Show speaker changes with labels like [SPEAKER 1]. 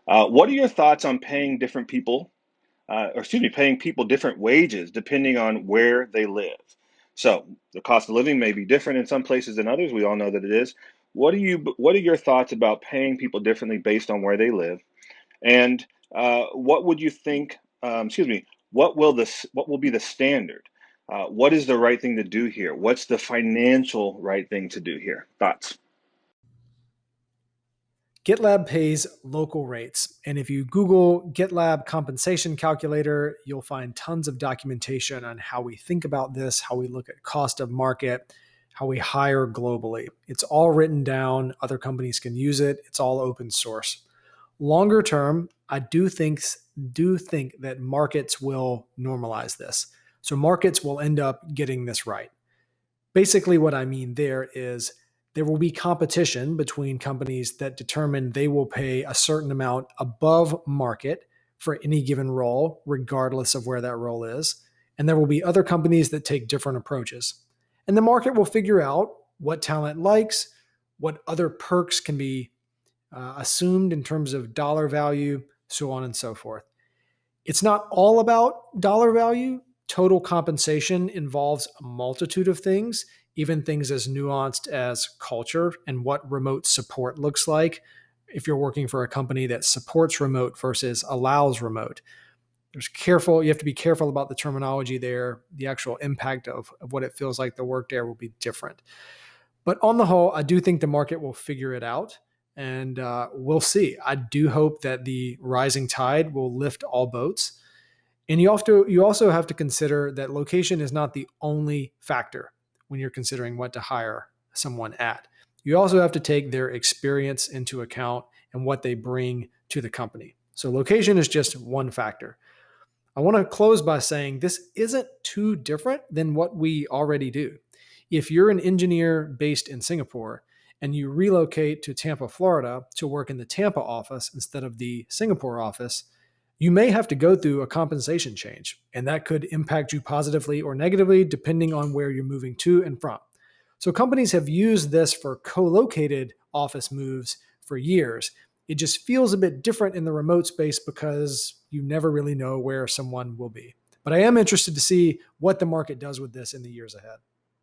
[SPEAKER 1] What are your thoughts on paying different people, paying people different wages depending on where they live? So the cost of living may be different in some places than others. We all know that it is. What are your thoughts about paying people differently based on where they live? And what would you think? What will be the standard? What is the right thing to do here? What's the financial right thing to do here? Thoughts?
[SPEAKER 2] GitLab pays local rates. And if you Google GitLab compensation calculator, you'll find tons of documentation on how we think about this, how we look at cost of market, how we hire globally. It's all written down. Other companies can use it. It's all open source. Longer term, I do think that markets will normalize this. So markets will end up getting this right. Basically, what I mean there is there will be competition between companies that determine they will pay a certain amount above market for any given role, regardless of where that role is. And there will be other companies that take different approaches. And the market will figure out what talent likes, what other perks can be assumed in terms of dollar value, so on and so forth. It's not all about dollar value. Total compensation involves a multitude of things, even things as nuanced as culture and what remote support looks like. If you're working for a company that supports remote versus allows remote, you have to be careful about the terminology there. The actual impact of what it feels like the work there will be different. But on the whole, I do think the market will figure it out, and we'll see. I do hope that the rising tide will lift all boats. And you also have to consider that location is not the only factor when you're considering what to hire someone at. You also have to take their experience into account and what they bring to the company. So location is just one factor. I want to close by saying this isn't too different than what we already do. If you're an engineer based in Singapore and you relocate to Tampa, Florida to work in the Tampa office instead of the Singapore office, you may have to go through a compensation change, and that could impact you positively or negatively depending on where you're moving to and from. So companies have used this for co-located office moves for years. It just feels a bit different in the remote space because you never really know where someone will be. But I am interested to see what the market does with this in the years ahead.